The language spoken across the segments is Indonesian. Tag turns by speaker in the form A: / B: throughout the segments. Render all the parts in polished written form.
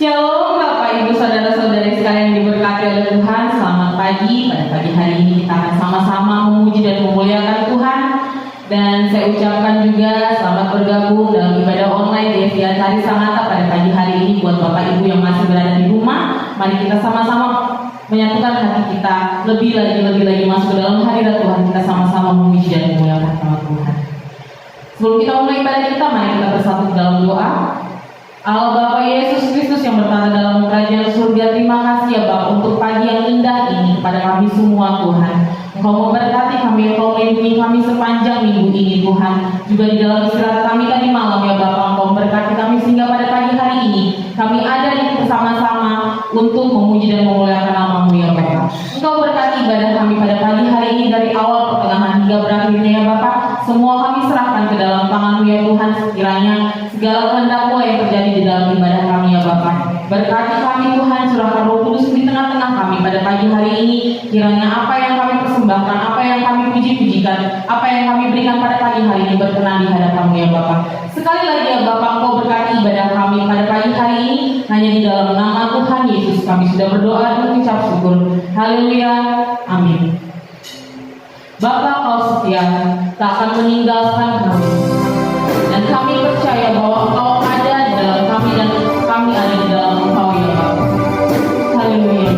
A: Shalom Bapak Ibu Saudara-saudari sekalian yang diberkati oleh Tuhan. Selamat pagi. Pada pagi hari ini kita akan sama-sama memuji dan memuliakan Tuhan. Dan saya ucapkan juga selamat bergabung dalam ibadah online di Eviatari Sangatta pada pagi hari ini. Buat Bapak Ibu yang masih berada di rumah, mari kita sama-sama menyatukan hati kita lebih lagi masuk ke dalam hadirat Tuhan. Kita sama-sama memuji dan memuliakan nama Tuhan. Sebelum kita mulai ibadah kita, mari kita bersatu di dalam doa. Allah Bapa Yesus Kristus yang bertata dalam kerajaan surga, terima kasih ya Bapa untuk pagi yang indah ini kepada kami semua Tuhan. Engkau memberkati kami, Engkau melindungi kami sepanjang minggu ini Tuhan. Juga di dalam istirahat kami tadi malam ya Bapa, Engkau memberkati kami sehingga pada pagi hari ini kami ada di bersama-sama untuk memuji dan memuliakan nama-Mu ya Bapa. Engkau berkati ibadah kami pada pagi hari ini dari awal pertengahan hingga berakhirnya ya Bapa. Semua kami serahkan ke dalam tangan-Mu ya Tuhan. Sekiranya segala kehendak-Mu yang terjadi di dalam ibadah kami ya Bapa. Berkati kami Tuhan, curahkan Roh Kudus di tengah-tengah kami pada pagi hari ini. Kiranya apa yang kami persembahkan, apa yang kami puji-pujikan, apa yang kami berikan pada pagi hari ini berkenan di hadapan-Mu ya Bapa. Sekali lagi ya Bapa, Engkau berkati ibadah kami pada pagi hari ini. Hanya di dalam nama Tuhan Yesus kami sudah berdoa dan mengucap syukur. Haleluya. Amin. Bapa, Kau setia, tak akan meninggalkan kami. Dan kami percaya bahwa Engkau ada di dalam kami dan kami ada di dalam Engkau ya Bapa. Haleluya.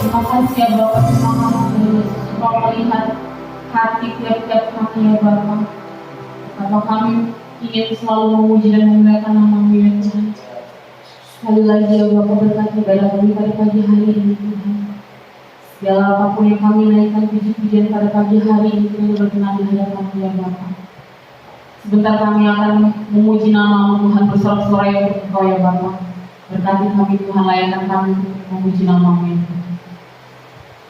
A: Terima kasih ya Bapak, terima kasih Bapak melihat hati tiap-tiap kami ya Bapak. Bapak kami ingin selalu memuji dan memuliakan nama-Mu ya Tuhan. Sekali lagi ya Bapak, berkati dalam pada pagi hari ini Tuhan. Segala apapun yang kami naikkan puji-pujian pada pagi hari ini Tuhan, berkenan di hadapan-Mu ya Bapak. Sebentar kami akan memuji nama-Mu Tuhan, bersorak-sorai untuk Engkau ya Bapak. Berkati kami Tuhan, layakkan kami untuk memuji nama-Mu ya Tuhan.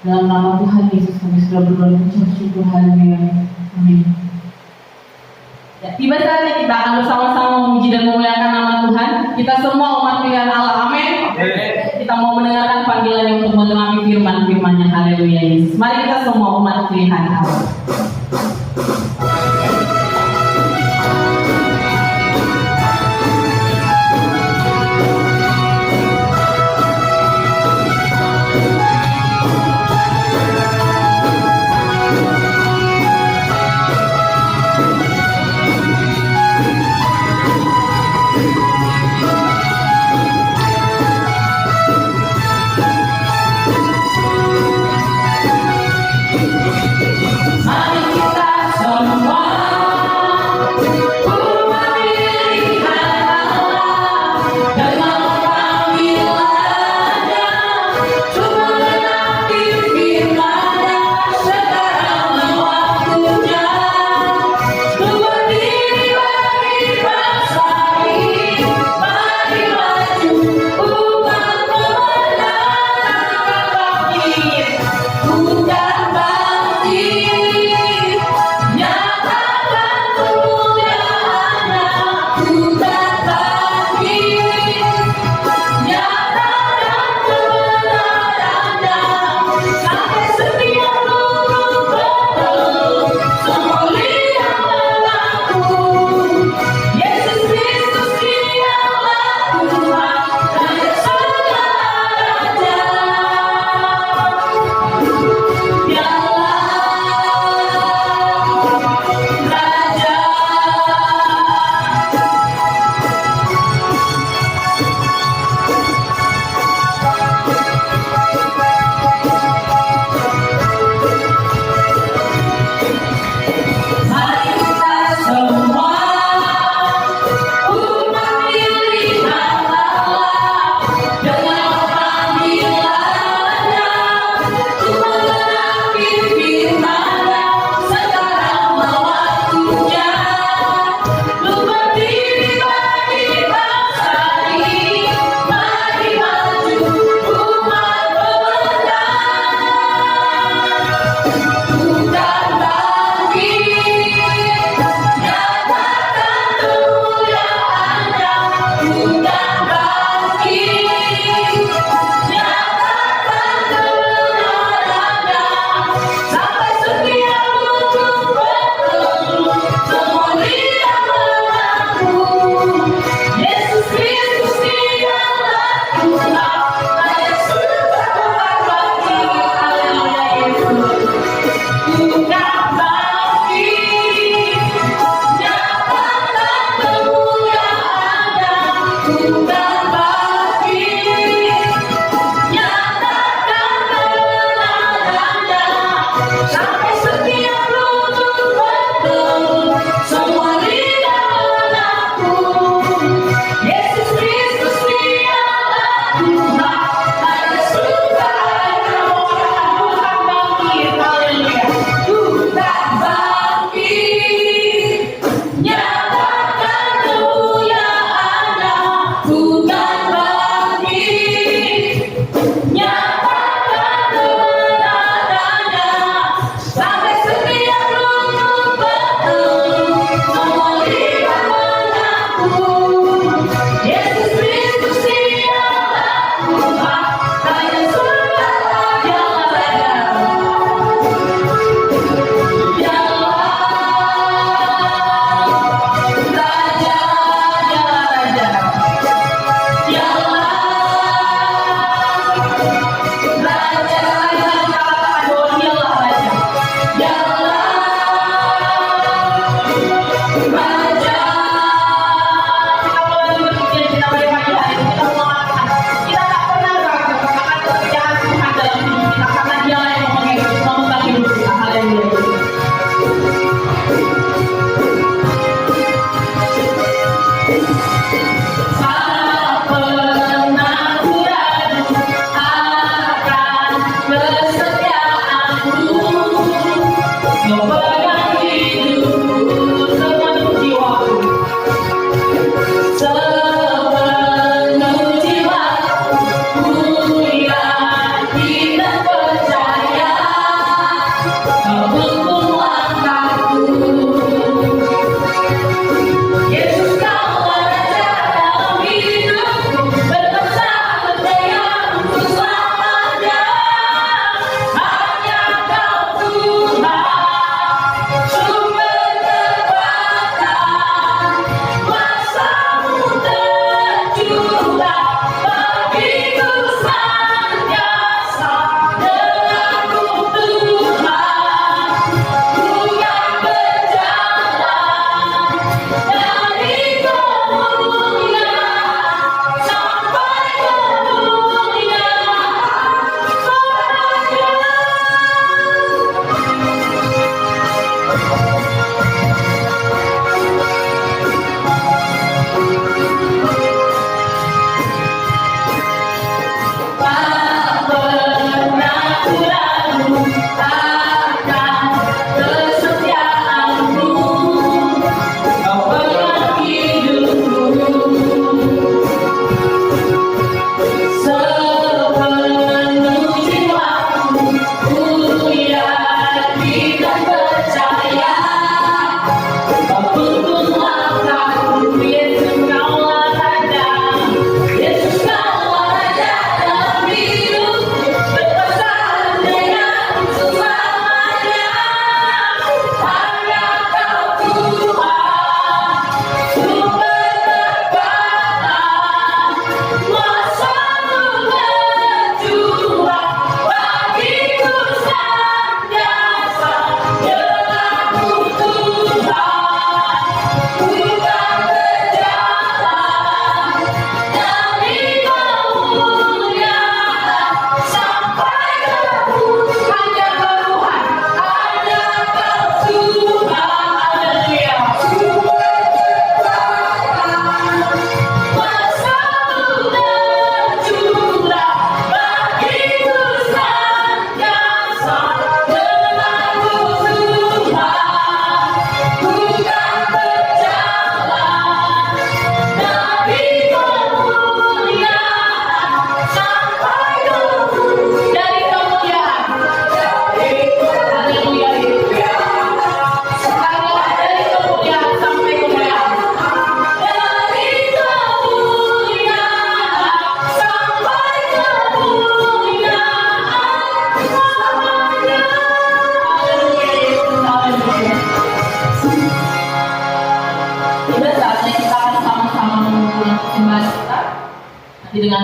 A: Dalam nama Tuhan Yesus kami sudah berdoa dan mengucap syukur, haleluya. Amin. Ya, tiba saatnya kita akan bersama-sama memuji dan memuliakan nama Tuhan. Kita semua umat pilihan Allah, amin. Kita mau mendengarkan panggilannya untuk mengalami firman-firmannya, haleluya Yesus. Mari kita semua umat pilihan Allah. Mari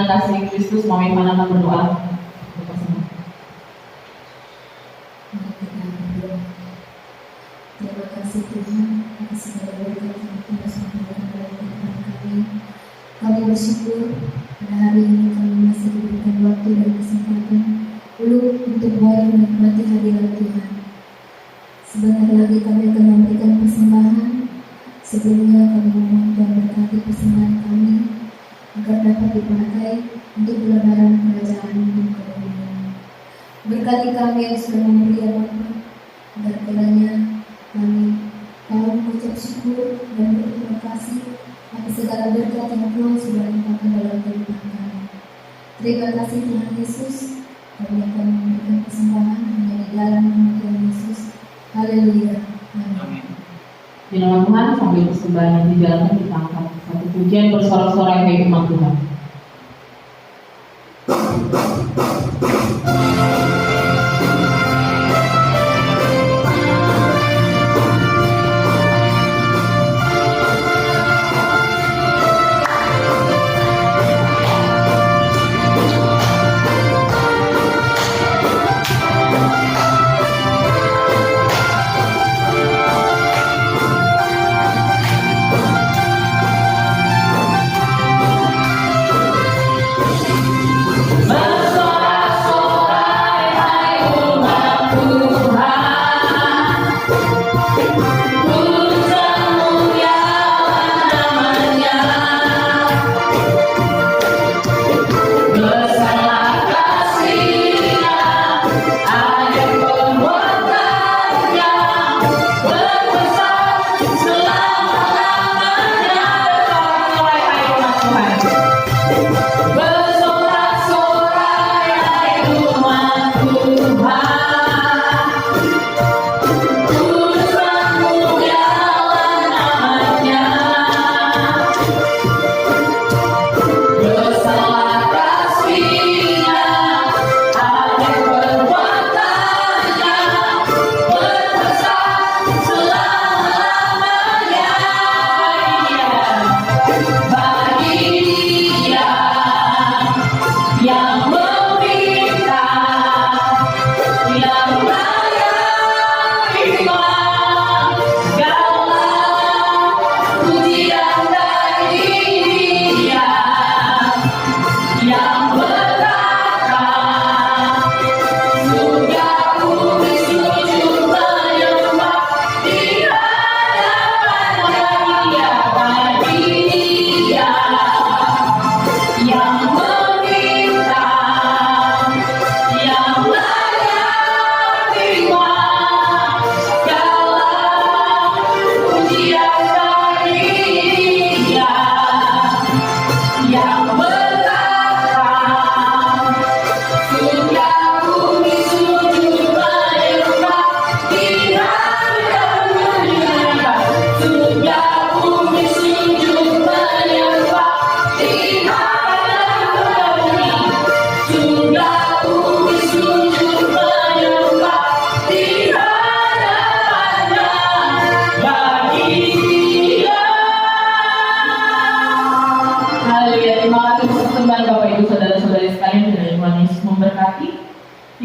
A: dengan kasih Kristus, Mami Fana akan berdoa.
B: Terima kasih Tuhan atas segala berkat yang Tuhan sampaikan dalam kehidupan kami. Kami bersyukur pada hari ini kami masih diberikan waktu dan kesempatan untuk boleh menikmati hadirat Tuhan. Sebentar lagi kami akan memberikan persembahan. Sebelumnya kami mohon Tuhan berkati persembahan kami agar dapat dipakai untuk pelebaran kerajaan hidup kemuliaan. Berkati kami yang sudah memberi ya Bapa, agar kiranya kami tahu mengucap syukur dan berterima kasih atas segala berkat yang Tuhan sudah limpahkan dalam kehidupan kami. Terima kasih Tuhan Yesus. Kami akan memberikan persembahan hanya di dalam nama Tuhan Yesus. Haleluya. Amin.
A: Di nama Tuhan, sambil persembahan yang dijalankan kita angkat satu pujian bersorak-sorai bagi umat Tuhan.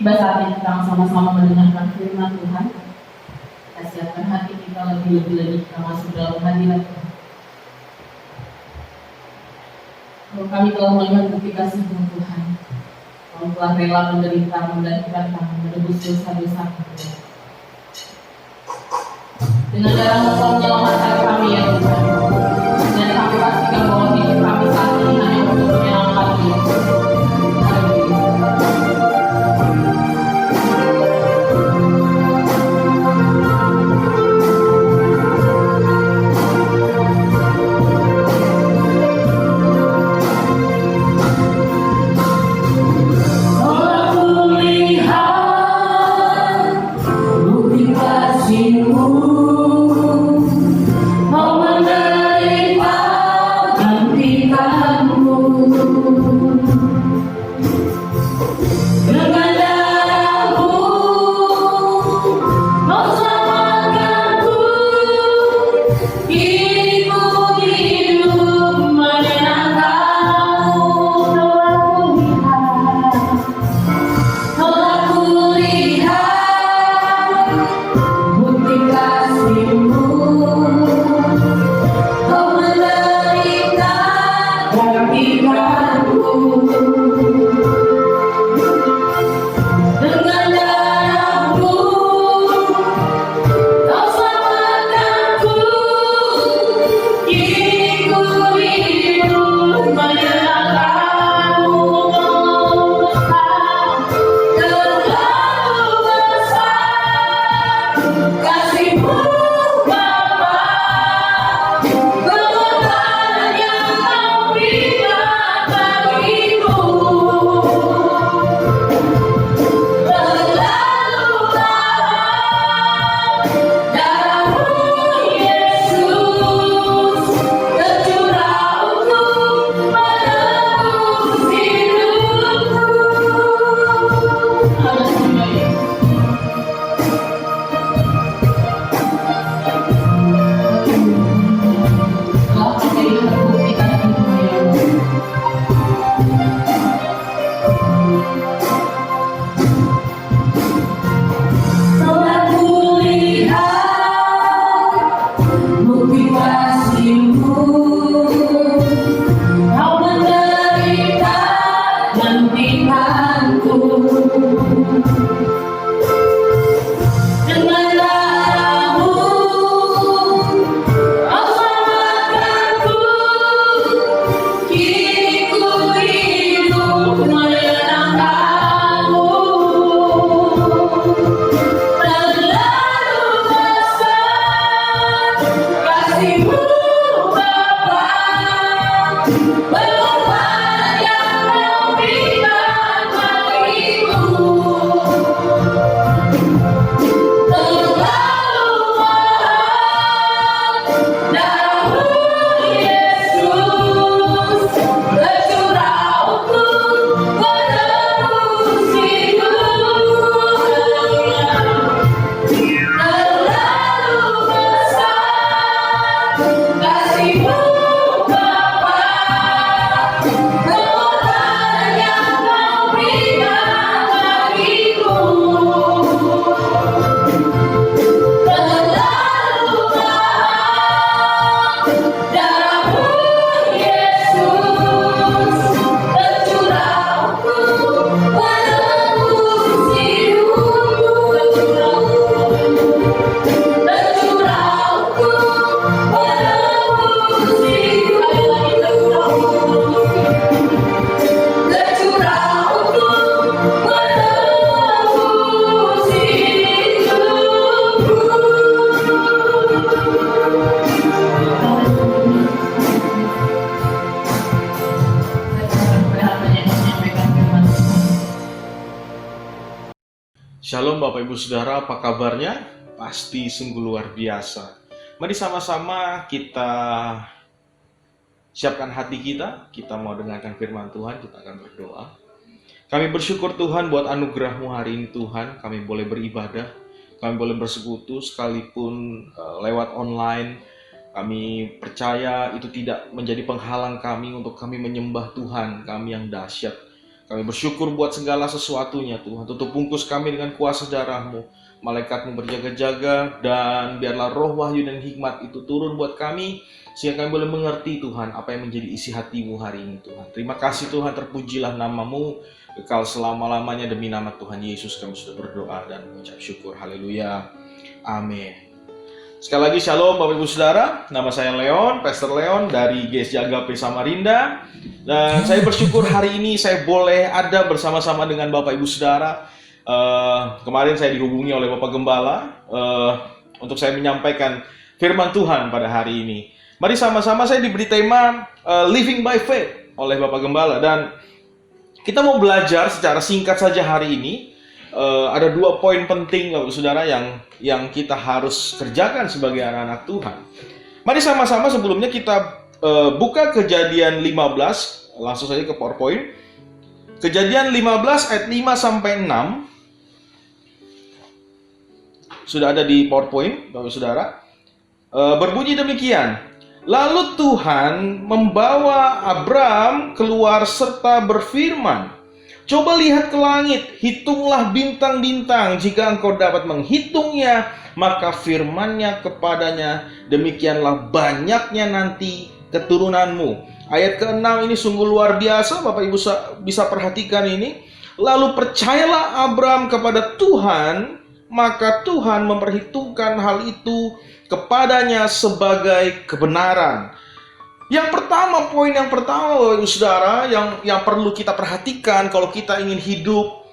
A: Tiba saatnya kita sama-sama mendengarkan firman Tuhan. Kita siapkan hati kita lebih-lebih lagi kita masuk dalam hadirat Tuhan. Kalau kami telah melihat bukti kasih Tuhan, Kau telah rela menderita, menggantikan kami, menebus dosa-dosa kami. Dengan darah-Mu Kau menyelamatkan kami ya Tuhan. Dan kami pastikan bahwa hidup kami saat ini hanya untuk menyelamatkan Yesus.
C: Mau Shalom Bapak Ibu Saudara, apa kabarnya? Pasti sungguh luar biasa. Mari sama-sama kita siapkan hati kita mau dengarkan firman Tuhan, kita akan berdoa. Kami bersyukur Tuhan buat anugerah-Mu hari ini Tuhan, kami boleh beribadah, kami boleh bersekutu sekalipun lewat online. Kami percaya itu tidak menjadi penghalang kami untuk kami menyembah Tuhan kami yang dahsyat. Kami bersyukur buat segala sesuatunya Tuhan. Tutup bungkus kami dengan kuasa darah-Mu. Malaikat-Mu berjaga-jaga, dan biarlah roh wahyu dan hikmat itu turun buat kami, sehingga kami boleh mengerti Tuhan apa yang menjadi isi hati-Mu hari ini Tuhan. Terima kasih Tuhan, terpujilah nama-Mu kekal selama-lamanya. Demi nama Tuhan Yesus kami sudah berdoa dan mengucap syukur. Haleluya. Amin. Sekali lagi shalom Bapak Ibu Saudara, nama saya Leon, Pastor Leon dari GSJ Agape Samarinda. Dan saya bersyukur hari ini saya boleh ada bersama-sama dengan Bapak Ibu Saudara. Kemarin saya dihubungi oleh Bapak Gembala untuk saya menyampaikan firman Tuhan pada hari ini. Mari sama-sama, saya diberi tema Living by Faith oleh Bapak Gembala. Dan kita mau belajar secara singkat saja hari ini. Ada 2 poin penting Bapak Saudara yang kita harus kerjakan sebagai anak-anak Tuhan. Mari sama-sama sebelumnya kita buka Kejadian 15, langsung saja ke PowerPoint. Kejadian 15 ayat 5 sampai 6. Sudah ada di PowerPoint Bapak Saudara. Berbunyi demikian. Lalu Tuhan membawa Abram keluar serta berfirman, "Coba lihat ke langit, hitunglah bintang-bintang. Jika engkau dapat menghitungnya, maka firman-Nya kepadanya, demikianlah banyaknya nanti keturunanmu." Ayat ke-6 ini sungguh luar biasa, Bapak Ibu bisa perhatikan ini. Lalu percayalah Abram kepada Tuhan, maka Tuhan memperhitungkan hal itu kepadanya sebagai kebenaran. Poin yang pertama Bapak Ibu Saudara yang perlu kita perhatikan kalau kita ingin hidup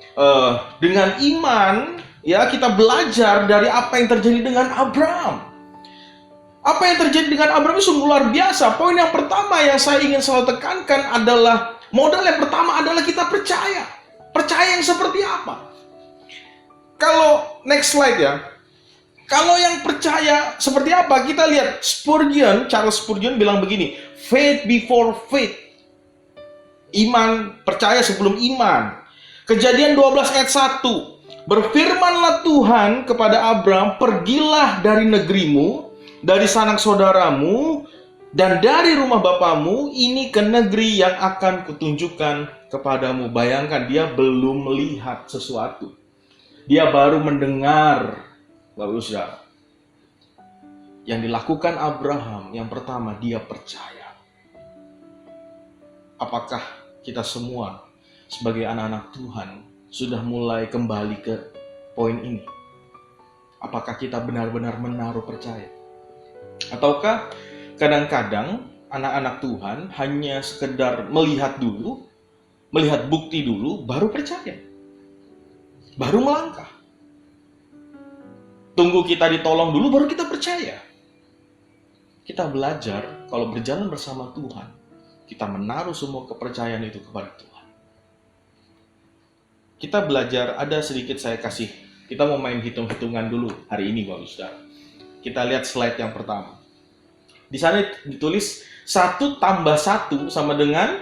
C: dengan iman, ya, kita belajar dari apa yang terjadi dengan Abram. Apa yang terjadi dengan Abram itu sungguh luar biasa. Poin yang pertama yang saya ingin selalu tekankan adalah, modal yang pertama adalah kita percaya. Percaya yang seperti apa? Kalau next slide ya. Kalau yang percaya seperti apa? Kita lihat Charles Spurgeon bilang begini, faith before faith. Iman, percaya sebelum iman. Kejadian 12 ayat 1. Berfirmanlah Tuhan kepada Abram, "Pergilah dari negerimu, dari sanak saudaramu, dan dari rumah bapamu, ini ke negeri yang akan kutunjukkan kepadamu." Bayangkan, dia belum melihat sesuatu. Dia baru mendengar. Bapak Ibu Saudara, yang dilakukan Abraham, yang pertama dia percaya. Apakah kita semua sebagai anak-anak Tuhan sudah mulai kembali ke poin ini? Apakah kita benar-benar menaruh percaya? Ataukah kadang-kadang anak-anak Tuhan hanya sekedar melihat dulu, melihat bukti dulu, baru percaya, baru melangkah. Tunggu kita ditolong dulu, baru kita percaya. Kita belajar kalau berjalan bersama Tuhan, kita menaruh semua kepercayaan itu kepada Tuhan. Kita belajar, ada sedikit saya kasih. Kita mau main hitung-hitungan dulu hari ini Bapak Saudara. Kita lihat slide yang pertama. Di sana ditulis 1 tambah 1 sama dengan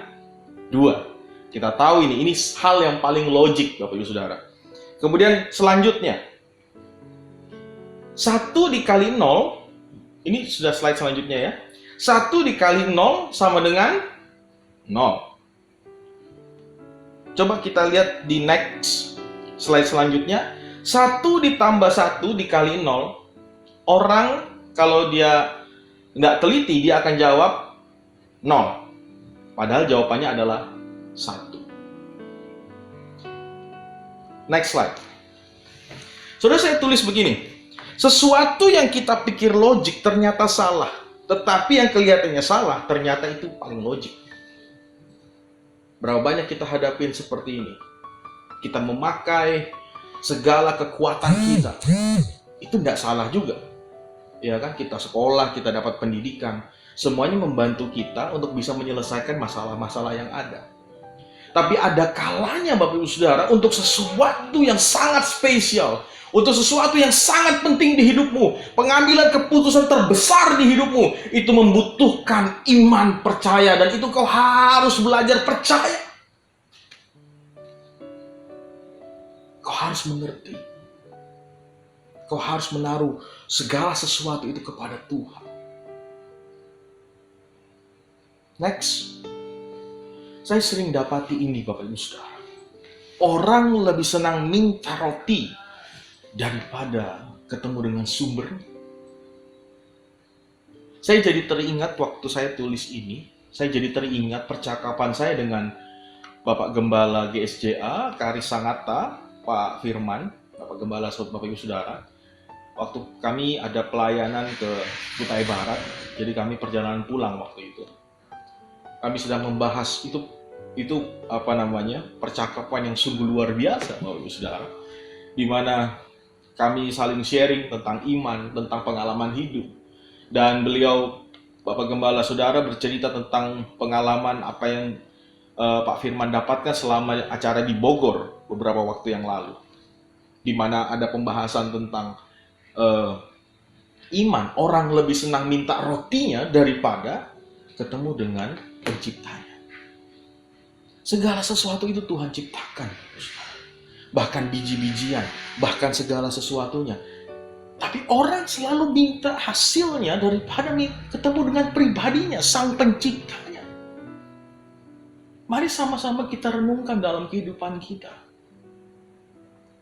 C: 2. Kita tahu ini hal yang paling logik Bapak Ibu Saudara. Kemudian selanjutnya, 1 dikali 0, ini sudah slide selanjutnya ya. 1 dikali 0 sama dengan 0. Coba kita lihat di next slide selanjutnya. 1 ditambah 1 dikali 0. Orang kalau dia nggak teliti, dia akan jawab 0. Padahal jawabannya adalah 1. Next slide. Saudara, saya tulis begini. Sesuatu yang kita pikir logik ternyata salah. Tetapi yang kelihatannya salah, ternyata itu paling logik. Berapa banyak kita hadapin seperti ini. Kita memakai segala kekuatan kita. Itu tidak salah juga. Ya kan, kita sekolah, kita dapat pendidikan. Semuanya membantu kita untuk bisa menyelesaikan masalah-masalah yang ada. Tapi ada kalanya Bapak Ibu Saudara untuk sesuatu yang sangat spesial, untuk sesuatu yang sangat penting di hidupmu, pengambilan keputusan terbesar di hidupmu, itu membutuhkan iman percaya, dan itu kau harus belajar percaya. Kau harus mengerti. Kau harus menaruh segala sesuatu itu kepada Tuhan. Next. Saya sering dapati ini Bapak Ibu Saudara. Orang lebih senang minta roti daripada ketemu dengan sumbernya. Saya jadi teringat waktu saya tulis ini, saya jadi teringat percakapan saya dengan Bapak Gembala GSJA, Kari Sangatta, Pak Firman, Bapak Gembala, Bapak Ibu Saudara. Waktu kami ada pelayanan ke Kutai Barat, jadi kami perjalanan pulang waktu itu. Kami sedang membahas itu percakapan yang sungguh luar biasa Bapak Ibu Saudara, di mana kami saling sharing tentang iman, tentang pengalaman hidup, dan beliau Bapak Gembala Saudara bercerita tentang pengalaman apa yang Pak Firman dapatkan selama acara di Bogor beberapa waktu yang lalu, di mana ada pembahasan tentang iman. Orang lebih senang minta rotinya daripada ketemu dengan penciptanya. Segala sesuatu itu Tuhan ciptakan, bahkan biji-bijian, bahkan segala sesuatunya. Tapi orang selalu minta hasilnya daripada ketemu dengan pribadinya, sang penciptanya. Mari sama-sama kita renungkan dalam kehidupan kita.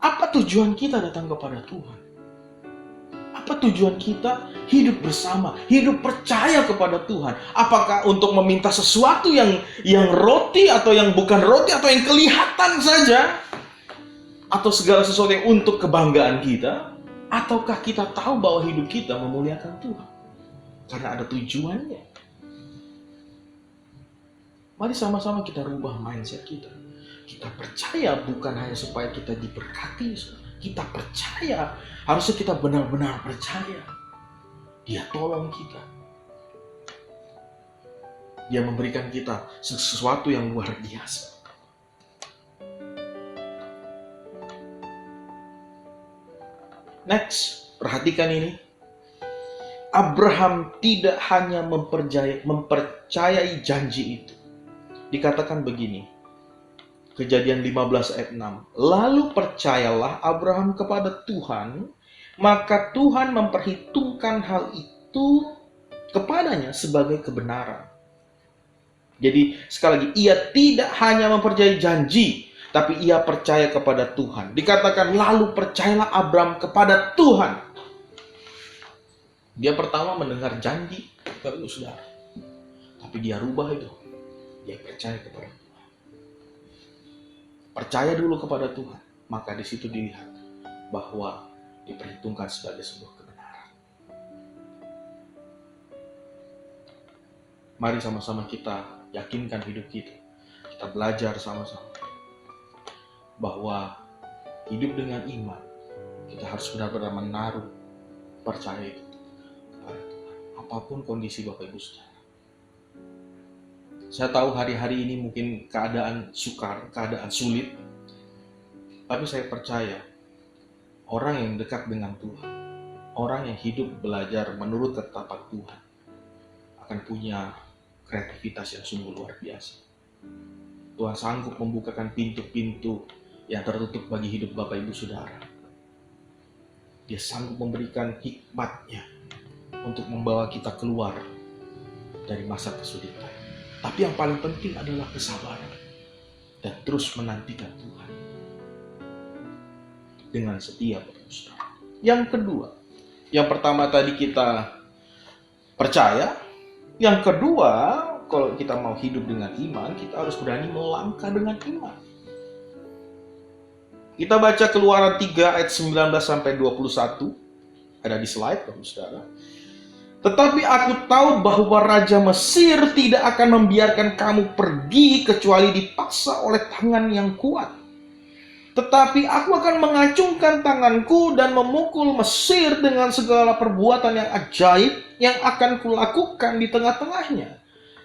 C: Apa tujuan kita datang kepada Tuhan? Apa tujuan kita hidup bersama, hidup percaya kepada Tuhan? Apakah untuk meminta sesuatu yang roti atau yang bukan roti, atau yang kelihatan saja? Atau segala sesuatu yang untuk kebanggaan kita? Ataukah kita tahu bahwa hidup kita memuliakan Tuhan? Karena ada tujuannya. Mari sama-sama kita rubah mindset kita. Kita percaya bukan hanya supaya kita diberkati. Kita percaya, harusnya kita benar-benar percaya. Dia tolong kita. Dia memberikan kita sesuatu yang luar biasa. Next, perhatikan ini. Abraham tidak hanya mempercayai janji itu. Dikatakan begini. Kejadian 15 ayat 6. Lalu percayalah Abraham kepada Tuhan, maka Tuhan memperhitungkan hal itu kepadanya sebagai kebenaran. Jadi sekali lagi, ia tidak hanya mempercayai janji, tapi ia percaya kepada Tuhan. Dikatakan lalu percayalah Abraham kepada Tuhan. Dia pertama mendengar janji, Bapak Ibu Saudara. Tapi dia rubah itu. Dia percaya kepada Tuhan. Percaya dulu kepada Tuhan, maka di situ dilihat bahwa diperhitungkan sebagai sebuah kebenaran. Mari sama-sama kita yakinkan hidup kita. Kita belajar sama-sama bahwa hidup dengan iman, kita harus benar-benar menaruh percaya itu kepada Tuhan. Apapun kondisi Bapak Ibu Saudara. Saya tahu hari-hari ini mungkin keadaan sukar, keadaan sulit. Tapi saya percaya orang yang dekat dengan Tuhan, orang yang hidup belajar menurut ketetapan Tuhan, akan punya kreativitas yang sungguh luar biasa. Tuhan sanggup membukakan pintu-pintu yang tertutup bagi hidup Bapak Ibu Saudara. Dia sanggup memberikan hikmat-Nya untuk membawa kita keluar dari masa kesulitan. Tapi yang paling penting adalah kesabaran dan terus menantikan Tuhan dengan setia, Bapak Ibu Saudara. Yang kedua, yang pertama tadi kita percaya, yang kedua, kalau kita mau hidup dengan iman, kita harus berani melangkah dengan iman. Kita baca Keluaran 3 ayat 19 sampai 21, ada di slide Bapak Ibu Saudara. Tetapi aku tahu bahwa Raja Mesir tidak akan membiarkan kamu pergi kecuali dipaksa oleh tangan yang kuat. Tetapi aku akan mengacungkan tanganku dan memukul Mesir dengan segala perbuatan yang ajaib yang akan kulakukan di tengah-tengahnya.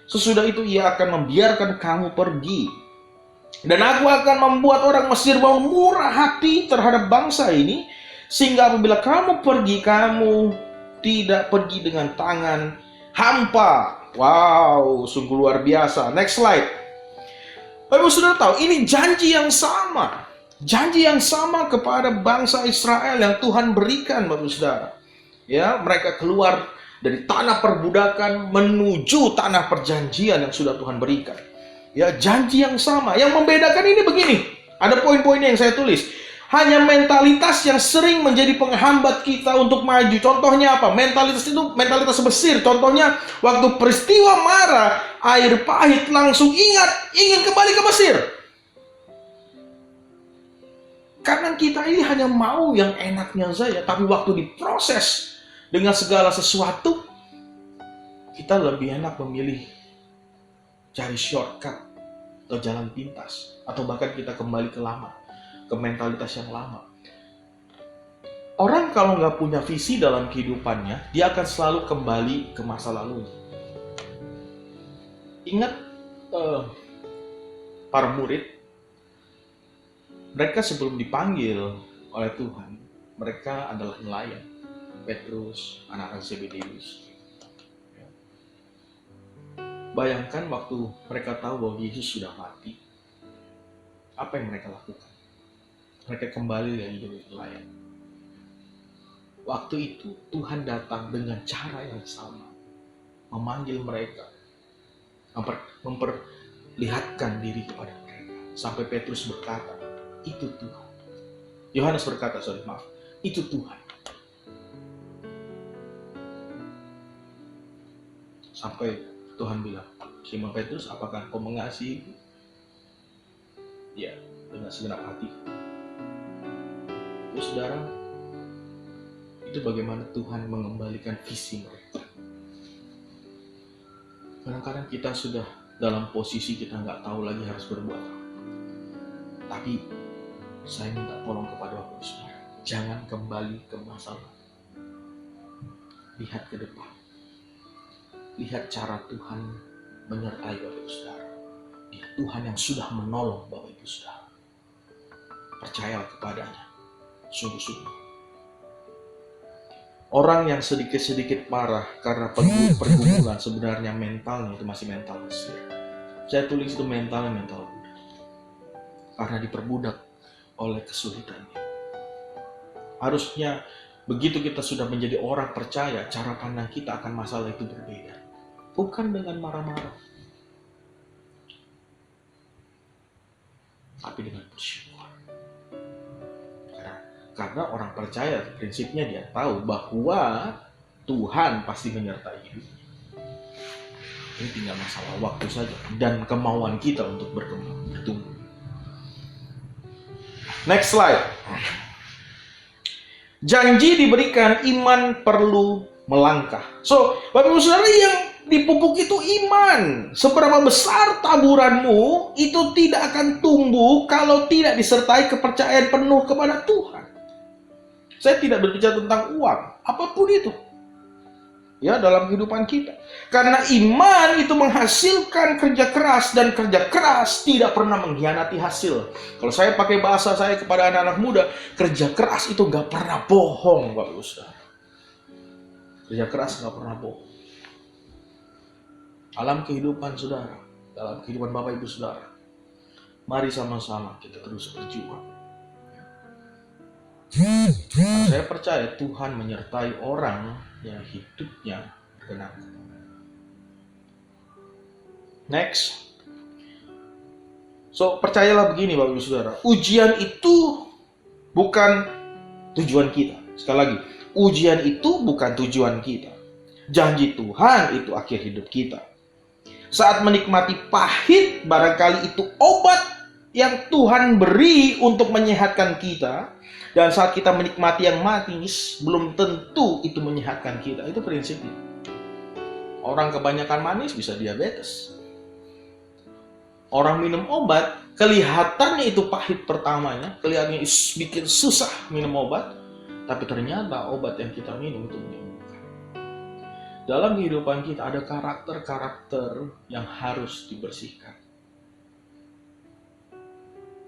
C: Sesudah itu ia akan membiarkan kamu pergi. Dan aku akan membuat orang Mesir murah hati terhadap bangsa ini, sehingga apabila kamu pergi, kamu tidak pergi dengan tangan hampa. Wow, sungguh luar biasa. Next slide. Bapak sudah tahu, ini janji yang sama. Janji yang sama kepada bangsa Israel yang Tuhan berikan, Bapak Saudara. Ya, mereka keluar dari tanah perbudakan menuju tanah perjanjian yang sudah Tuhan berikan. Ya, janji yang sama. Yang membedakan ini begini. Ada poin-poinnya yang saya tulis. Hanya mentalitas yang sering menjadi penghambat kita untuk maju. Contohnya apa? Mentalitas itu mentalitas Mesir. Contohnya waktu peristiwa Mara, air pahit langsung ingin kembali ke Mesir. Karena kita ini hanya mau yang enaknya saja. Tapi waktu diproses dengan segala sesuatu, kita lebih enak memilih cari shortcut atau jalan pintas, atau bahkan kita kembali ke lama, ke mentalitas yang lama. Orang kalau nggak punya visi dalam kehidupannya, dia akan selalu kembali ke masa lalunya. Ingat para murid, mereka sebelum dipanggil oleh Tuhan, mereka adalah nelayan. Petrus, anak-anak Zebedeus. Bayangkan waktu mereka tahu bahwa Yesus sudah mati, apa yang mereka lakukan? Mereka kembali dari hidup nelayan. Waktu itu Tuhan datang dengan cara yang sama, memanggil mereka, memperlihatkan diri kepada mereka. Sampai Petrus berkata, itu Tuhan. Yohanes berkata, itu Tuhan. Sampai Tuhan bilang, Simon Petrus, apakah kau mengasihi? Ya, dengan segenap hati. Itu saudara, itu bagaimana Tuhan mengembalikan visi mereka. Kadang-kadang kita sudah dalam posisi kita nggak tahu lagi harus berbuat apa. Tapi saya minta tolong kepada Bapak Saudara, jangan kembali ke masa lalu. Lihat ke depan. Lihat cara Tuhan menyertai Bapak Ibu Saudara. Dia Tuhan yang sudah menolong Bapak Ibu Saudara. Percayalah kepadanya. Sungguh-sungguh. Orang yang sedikit-sedikit marah karena pergumulan, sebenarnya mentalnya itu masih mental Mesir. Saya tulis itu mental Buddha. Karena diperbudak oleh kesulitannya. Harusnya begitu kita sudah menjadi orang percaya, cara pandang kita akan masalah itu berbeda. Bukan dengan marah-marah, tapi dengan bersyukur. Karena orang percaya, prinsipnya dia tahu bahwa Tuhan pasti menyertai hidupnya. Ini tinggal masalah waktu saja dan kemauan kita untuk berkembang, bertumbuh. Next slide. Janji diberikan, iman perlu melangkah. So, Bapak Ibu Saudara, yang dipupuk itu iman. Seberapa besar taburanmu, itu tidak akan tumbuh kalau tidak disertai kepercayaan penuh kepada Tuhan. Saya tidak berbicara tentang uang, apapun itu. Ya, dalam kehidupan kita. Karena iman itu menghasilkan kerja keras, dan kerja keras tidak pernah mengkhianati hasil. Kalau saya pakai bahasa saya kepada anak-anak muda, kerja keras itu gak pernah bohong, Bapak Ibu Saudara. Kerja keras gak pernah bohong. Dalam kehidupan saudara, dalam kehidupan Bapak Ibu Saudara, mari sama-sama kita terus berjuang. Saya percaya Tuhan menyertai orang yang hidupnya berkenan. Next. So, percayalah begini Bapak Ibu Saudara, ujian itu bukan tujuan kita. Sekali lagi, ujian itu bukan tujuan kita. Janji Tuhan itu akhir hidup kita. Saat menikmati pahit, barangkali itu obat yang Tuhan beri untuk menyehatkan kita. Dan saat kita menikmati yang manis, belum tentu itu menyehatkan kita. Itu prinsipnya. Orang kebanyakan manis bisa diabetes. Orang minum obat, kelihatannya itu pahit pertamanya, kelihatannya bikin susah minum obat, tapi ternyata obat yang kita minum itu menyembuhkan. Dalam kehidupan kita ada karakter-karakter yang harus dibersihkan.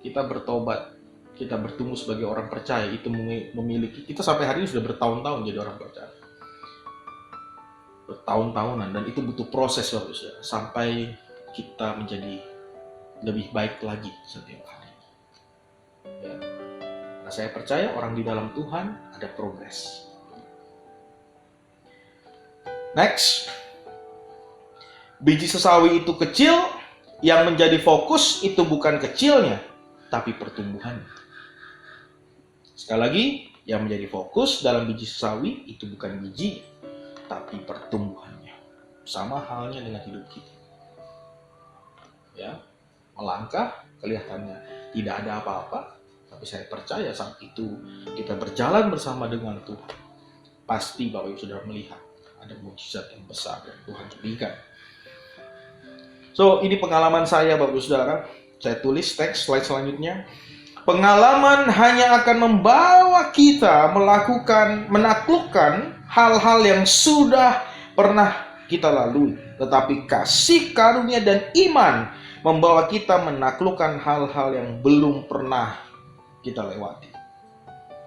C: kita bertobat, kita bertumbuh sebagai orang percaya, itu memiliki, kita sampai hari ini sudah bertahun-tahun jadi orang percaya. Bertahun-tahunan, dan itu butuh proses Bapak Saudara, sampai kita menjadi lebih baik lagi setiap hari. Ya. Nah, saya percaya orang di dalam Tuhan ada progres. Next, biji sesawi itu kecil, yang menjadi fokus itu bukan kecilnya, tapi pertumbuhannya. Sekali lagi, yang menjadi fokus dalam biji sesawi itu bukan biji, tapi pertumbuhannya. Sama halnya dengan hidup kita. Ya, melangkah kelihatannya tidak ada apa-apa, tapi saya percaya saat itu kita berjalan bersama dengan Tuhan, pasti Bapak Ibu Saudara melihat ada mukjizat yang besar yang Tuhan berikan. So, ini pengalaman saya Bapak Ibu Saudara. Saya tulis teks slide selanjutnya. Pengalaman hanya akan membawa kita menaklukkan hal-hal yang sudah pernah kita lalui. Tetapi kasih karunia dan iman membawa kita menaklukkan hal-hal yang belum pernah kita lewati.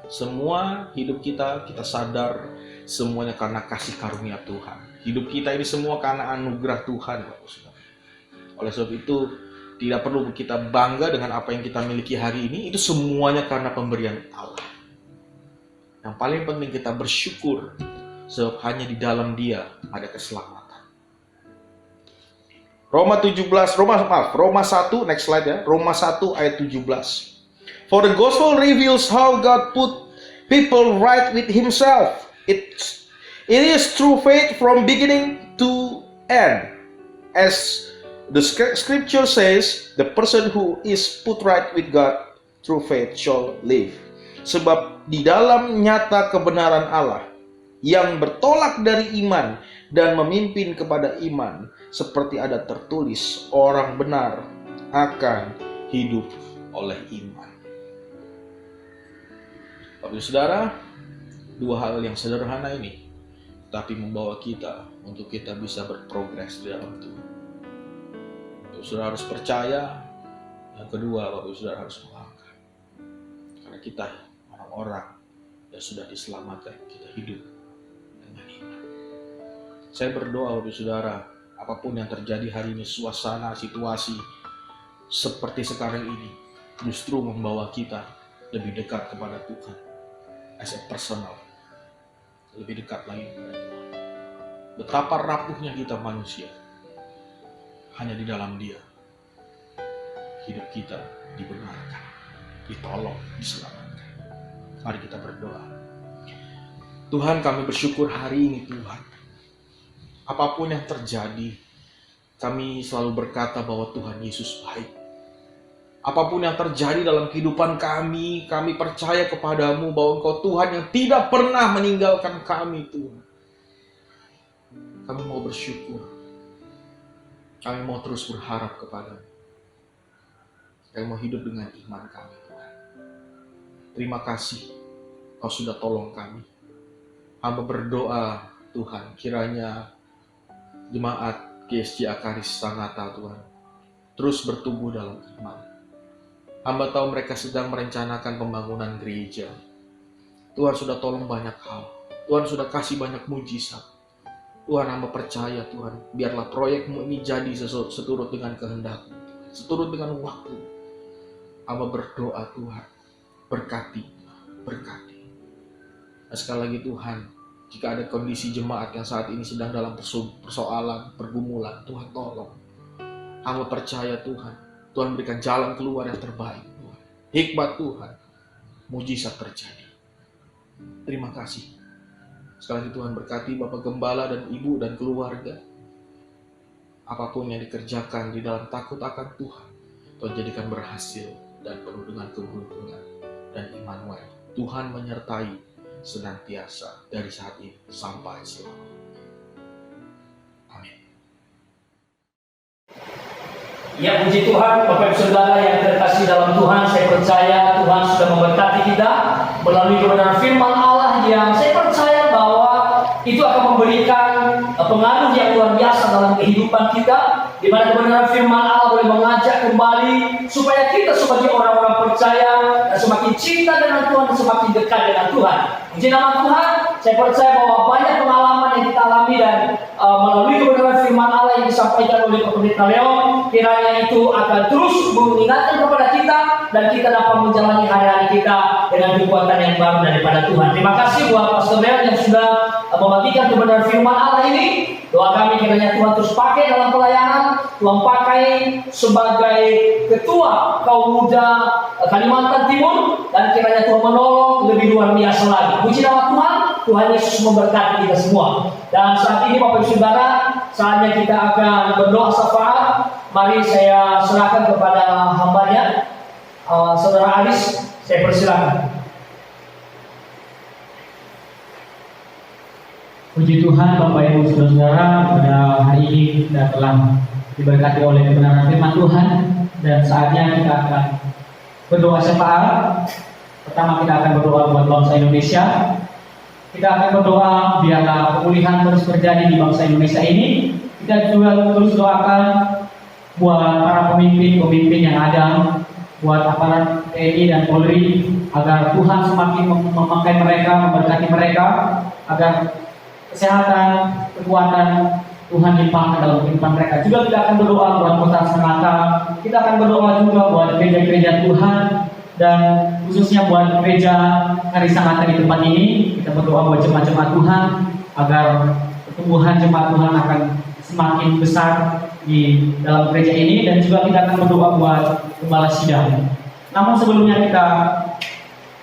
C: Semua hidup kita sadar semuanya karena kasih karunia Tuhan. Hidup kita ini semua karena anugerah Tuhan. Oleh sebab itu, tidak perlu kita bangga dengan apa yang kita miliki hari ini. Itu semuanya karena pemberian Allah. Yang paling penting kita bersyukur, sebab hanya di dalam Dia ada keselamatan. Roma 1, next slide ya. Roma 1 ayat 17. For the gospel reveals how God put people right with Himself. It is through faith from beginning to end. As the scripture says, the person who is put right with God through faith shall live. Sebab di dalam nyata kebenaran Allah yang bertolak dari iman dan memimpin kepada iman, seperti ada tertulis, orang benar akan hidup oleh iman. Bapak Ibu Saudara, dua hal yang sederhana ini, tapi membawa kita untuk kita bisa berprogres di dalam Tuhan. Bapak Ibu Saudara harus percaya. Yang kedua, Bapak Ibu Saudara harus melangkah. Karena kita orang-orang yang sudah diselamatkan, kita hidup dengan iman. Saya berdoa Bapak Ibu Saudara, apapun yang terjadi hari ini, suasana, situasi seperti sekarang ini justru membawa kita lebih dekat kepada Tuhan. As a personal, lebih dekat lagi kepada Tuhan. Betapa rapuhnya kita manusia. Hanya di dalam Dia hidup kita dibenarkan, ditolong, diselamatkan. Mari kita berdoa. Tuhan, kami bersyukur hari ini Tuhan. Apapun yang terjadi, kami selalu berkata bahwa Tuhan Yesus baik. Apapun yang terjadi dalam kehidupan kami percaya kepadamu bahwa Engkau Tuhan yang tidak pernah meninggalkan kami Tuhan. Kami mau bersyukur. Kami mau terus berharap kepadamu. Kami mau hidup dengan iman kami Tuhan. Terima kasih Kau sudah tolong kami. Hamba berdoa Tuhan, kiranya jemaat GSJ Akaris Sangatta Tuhan terus bertumbuh dalam iman. Hamba tahu mereka sedang merencanakan pembangunan gereja. Tuhan sudah tolong banyak hal. Tuhan sudah kasih banyak mujizat. Tuhan, hamba percaya Tuhan, biarlah proyekmu ini jadi seturut dengan kehendak-Mu, seturut dengan waktu. Hamba berdoa Tuhan, berkati. Dan sekali lagi Tuhan, jika ada kondisi jemaat yang saat ini sedang dalam persoalan, pergumulan, Tuhan tolong. Hamba percaya Tuhan, Tuhan berikan jalan keluar yang terbaik Tuhan. Hikmat Tuhan, mujizat terjadi. Terima kasih. Sekali lagi Tuhan berkati Bapak Gembala dan Ibu dan keluarga. Apapun yang dikerjakan di dalam takut akan Tuhan, Tuhan jadikan berhasil dan penuh dengan keberuntungan dan Immanuel. Tuhan menyertai senantiasa dari saat ini sampai selamanya. Amin.
D: Ya, puji Tuhan, Bapak Ibu Saudara yang terkasih dalam Tuhan, saya percaya Tuhan sudah memberkati kita melalui kebenaran firman Allah yang saya percaya bahwa itu akan memberikan pengaruh yang luar biasa dalam kehidupan kita. di mana kebenaran firman Allah boleh mengajak kembali supaya kita sebagai orang-orang percaya dan semakin cinta dengan Tuhan dan semakin dekat dengan Tuhan. Puji nama Tuhan, saya percaya bahwa banyak pengalaman yang kita alami dan melalui kebenaran firman Allah yang disampaikan oleh Pak Pendeta Leon, kiranya itu akan terus mengingatkan kepada kita dan kita dapat menjalani hari-hari kita dengan kekuatan yang baru daripada Tuhan. Terima kasih buat Pastor Leon yang sudah membagikan kebenaran firman Allah ini. Doa kami kiranya Tuhan terus pakai dalam pelayanan, Tuhan pakai sebagai ketua kaum muda Kalimantan Timur, dan kiranya Tuhan menolong lebih luar biasa lagi. Puji nama Tuhan, Tuhan Yesus memberkati kita semua. Dan saat ini Bapak Ibu Saudara, saatnya kita akan berdoa syafaat. Mari saya serahkan kepada hambanya, Saudara Aris, saya persilakan.
E: Puji Tuhan, Bapak Ibu Saudara, pada hari ini kita telah diberkati oleh kebenaran firman Tuhan, dan saatnya kita akan berdoa syafaat. Pertama kita akan berdoa buat bangsa Indonesia. Kita akan berdoa biarlah pemulihan terus terjadi di bangsa Indonesia ini. Kita juga terus doakan buat para pemimpin-pemimpin yang ada, buat aparat TNI dan Polri, agar Tuhan semakin memakai mereka, memberkati mereka, agar kesehatan, kekuatan Tuhan limpahkan dalam kehidupan mereka. Juga kita akan berdoa buat kota Sangatta. Kita akan berdoa juga buat gereja-gereja Tuhan, dan khususnya buat gereja Hari Sangatta di tempat ini. Kita berdoa buat jemaat-jemaat Tuhan agar pertumbuhan jemaat Tuhan akan semakin besar di dalam gereja ini, dan juga kita akan berdoa buat gembala sidang. Namun sebelumnya kita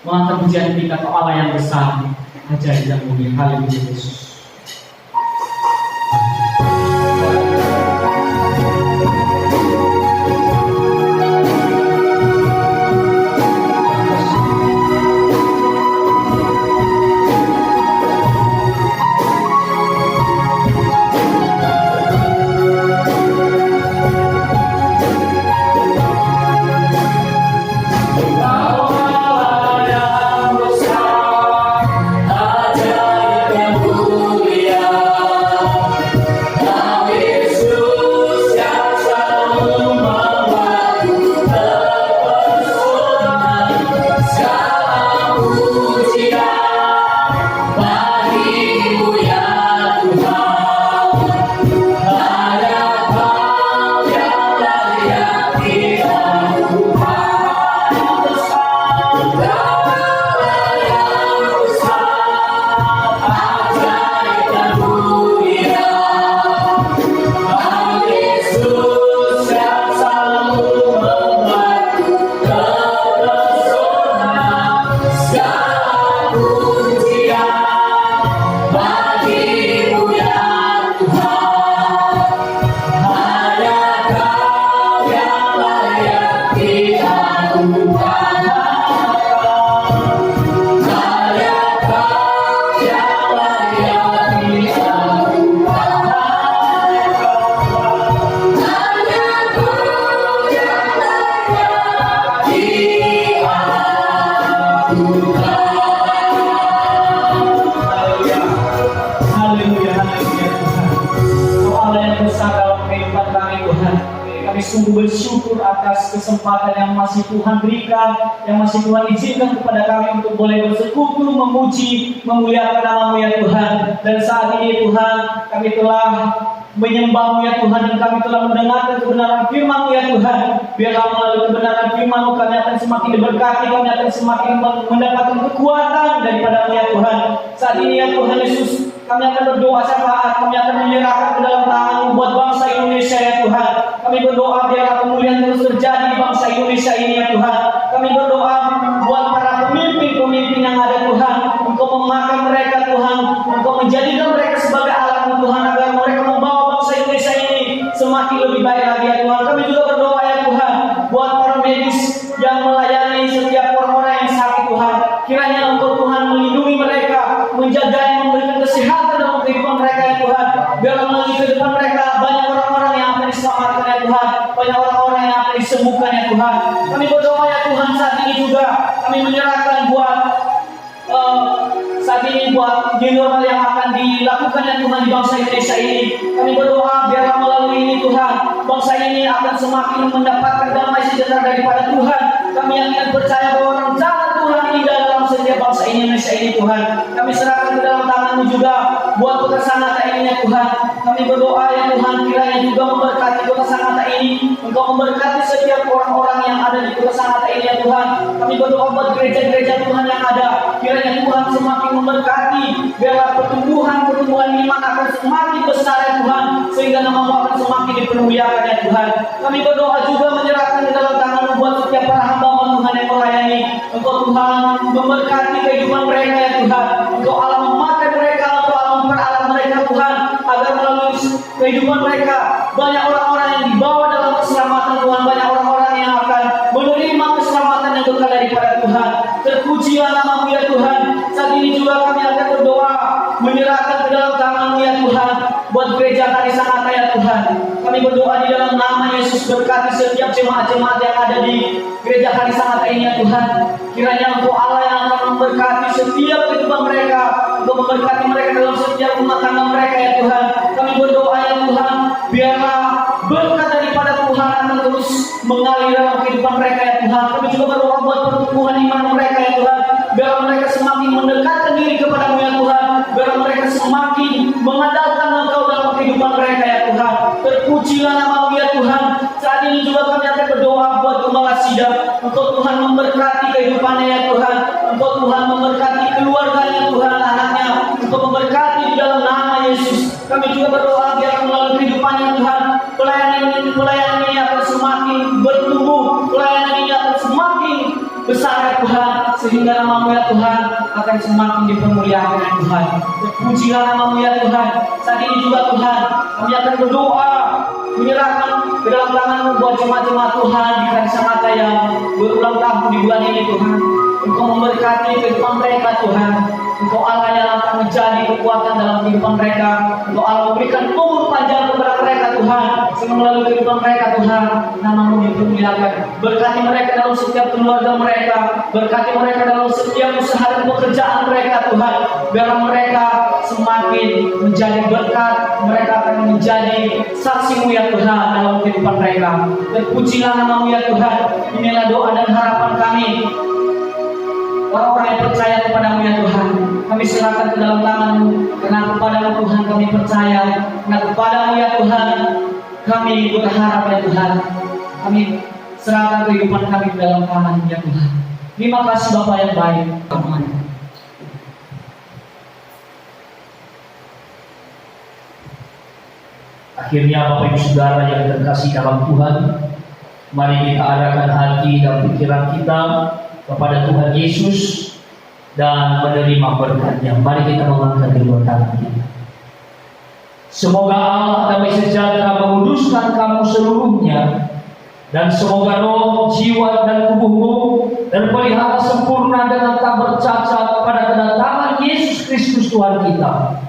E: mengangkat pujian kita ke Allah yang besar, ajaib dan mulia. Haleluya Yesus. Sungguh bersyukur atas kesempatan yang masih Tuhan berikan, yang masih Tuhan izinkan kepada kami untuk boleh bersekutu, memuji, memuliakan nama-Mu ya Tuhan. Dan saat ini Tuhan, kami telah menyembah-Mu ya Tuhan, dan kami telah mendengarkan kebenaran firman-Mu ya Tuhan. Biarlah melalui kebenaran firman-Mu kami akan semakin diberkati, kami akan semakin mendapatkan kekuatan daripada-Mu ya Tuhan. Saat ini ya Tuhan Yesus, kami akan berdoa syafaat, kami akan menyerahkan ke dalam tangan-Mu buat bangsa Indonesia ya Tuhan. Kami berdoa biarlah pemulihan terus terjadi di bangsa Indonesia ini ya Tuhan. Kami berdoa buat para pemimpin-pemimpin yang ada Tuhan, Engkau memakai mereka Tuhan, Engkau menjadikan mereka sebagai alat Tuhan, agar mereka membawa bangsa Indonesia ini semakin lebih baik lagi ya Tuhan. Kami juga berdoa ya Tuhan buat para medis yang melayani setiap orang-orang yang sakit Tuhan. Kiranya Engkau Tuhan melindungi mereka, menjaga dan memberikan kesehatan dalam kehidupan mereka ya Tuhan. Biarlah melalui kehidupan mereka banyak orang-orang yang akan diselamatkan ya Tuhan, banyak orang-orang yang akan disembuhkan ya Tuhan. Kami berdoa ya Tuhan saat ini juga kami menyerahkan buat saat ini buat new normal yang akan dilakukan ya Tuhan di bangsa Indonesia ini. Kami berdoa biarlah melalui ini Tuhan, bangsa ini akan semakin mendapatkan damai sejahtera daripada Tuhan. Kami yakin percaya bahwa rencana Tuhan indah dalam setiap bangsa Indonesia ini Tuhan. Kami serahkan ke dalam tangan-Mu juga buat kota Sangatta ini ya Tuhan. Kami berdoa ya Tuhan, kiranya juga memberkati kota Sangatta ini. Engkau memberkati setiap orang-orang yang ada di kota Sangatta ini ya Tuhan. Kami berdoa buat gereja-gereja Tuhan yang ada. Kiranya Tuhan semakin memberkati, biarlah pertumbuhan iman akan semakin besar ya Tuhan, sehingga nama-Mu akan semakin dipermuliakan ya Tuhan. Kami berdoa juga menyerahkan ke dalam tangan-Mu buat setiap para hamba-Mu Tuhan yang melayani. Engkau Tuhan memberkati kehidupan mereka ya Tuhan. Engkau Allah memakai mereka, Engkau Allah memperalat mereka Tuhan, agar melalui kehidupan mereka banyak orang-orang yang dibawa dalam keselamatan Tuhan, banyak orang-orang yang akan menerima keselamatan yang kekal daripada Tuhan. Terpujilah nama-Mu ya Tuhan. Saat ini juga kami akan berdoa menyerahkan ke dalam tangan-Mu ya Tuhan buat gereja Hari Sangatta ya Tuhan. Kami berdoa di dalam nama Yesus, berkati setiap jemaat-jemaat yang ada di gereja Hari Sangatta ini ya Tuhan. Kiranya Engkau Allah yang akan memberkati setiap kehidupan mereka, Engkau memberkati mereka dalam setiap rumah tangga mereka ya Tuhan. Kami berdoa ya Tuhan, biarlah berkat daripada Tuhan akan terus mengalir dalam kehidupan mereka ya Tuhan. Kami juga berdoa buat pertumbuhan iman mereka ya Tuhan, biar mereka semakin mendekatkan diri kepada-Mu ya Tuhan, biar mereka semakin mengandalkan Engkau dalam kehidupan mereka ya Tuhan. Terpujilah nama-Mu ya Tuhan. Saat ini juga kami akan berdoa buat Gembala Sida. Engkau Tuhan memberkati kehidupannya ya Tuhan. Engkau Tuhan memberkati keluarganya Tuhan, anaknya. Engkau memberkati di dalam nama Yesus. Kami juga berdoa biar melalui kehidupannya Tuhan, pelayanan ini akan semakin bertumbuh, pelayanan ini akan semakin besar ya Tuhan, sehingga nama-Mu ya Tuhan akan semakin dipermuliakan ya Tuhan. Terpujilah nama-Mu ya Tuhan. Saat ini juga Tuhan, kami akan berdoa menyerahkan ke dalam tangan-Mu buat jemaat-jemaat Tuhan di Hari Sangatta yang berulang tahun di bulan ini Tuhan. Engkau memberkati kehidupan mereka Tuhan. Engkau Allah yang akan menjadi kekuatan dalam kehidupan mereka. Engkau Allah memberikan umur panjang kepada mereka Tuhan, sehingga melalui kehidupan mereka Tuhan, nama-Mu dipermuliakan. Berkati mereka dalam setiap keluarga mereka, berkati mereka dalam setiap usaha dan pekerjaan mereka Tuhan. Biar mereka semakin menjadi berkat, mereka akan menjadi saksi-Mu ya Tuhan dalam kehidupan mereka. Terpujilah nama-Mu ya Tuhan. Inilah doa dan harapan kami, orang-orang yang percaya kepada-Mu ya Tuhan. Kami serahkan ke dalam tangan-Mu, karena kepada-Mu Tuhan kami percaya, karena kepada-Mu ya Tuhan kami berharap ya Tuhan. Kami serahkan kehidupan kami ke dalam tangan-Mu ya Tuhan. Terima kasih Bapa yang baik. Amin.
D: Akhirnya Bapak Ibu Saudara yang terkasih dalam Tuhan, mari kita arahkan hati dan pikiran kita kepada Tuhan Yesus dan menerima berkat-Nya. Mari kita mengangkat kedua tangan kita. Semoga Allah damai sejahtera menguduskan kamu seluruhnya, dan semoga roh, jiwa, dan tubuhmu terpelihara sempurna dengan tak bercacat pada kedatangan Yesus Kristus Tuhan kita.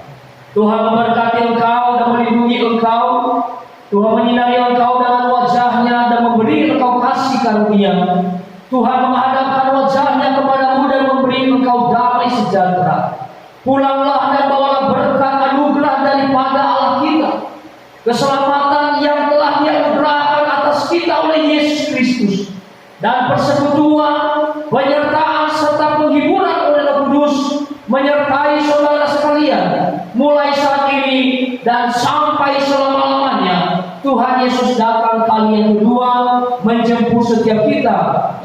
D: Tuhan memberkati engkau dan melindungi engkau. Tuhan menyinari engkau dengan wajah-Nya dan memberi engkau kasih karunia. Tuhan menghadapkan wajah-Nya kepadamu dan memberi engkau damai sejahtera. Pulanglah dan bawalah berkat anugerah daripada Allah kita, keselamatan yang telah dianugerahkan atas kita oleh Yesus Kristus, dan persekutuan, penyertaan serta penghiburan oleh Roh Kudus menyertai saudara sekalian, mulai saat ini dan sampai selama-lamanya. Tuhan Yesus datang kali yang kedua menjemput setiap kita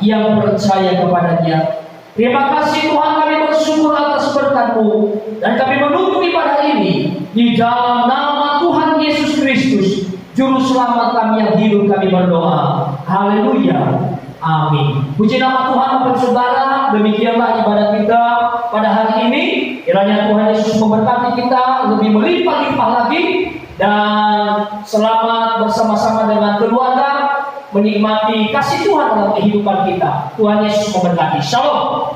D: yang percaya kepada-Nya. Terima kasih Tuhan, kami bersyukur atas berkat-Mu, dan kami menutup ibadah ini di dalam nama Tuhan Yesus Kristus, Juru Selamat kami yang hidup, kami berdoa. Haleluya. Amin. Puji nama Tuhan Bapak Saudara. Demikianlah ibadah kita pada hari ini. Kiranya Tuhan Yesus memberkati kita lebih melimpah-limpah lagi, dan selamat bersama-sama dengan keluarga menikmati kasih Tuhan dalam kehidupan kita. Tuhan Yesus memberkati. Shalom.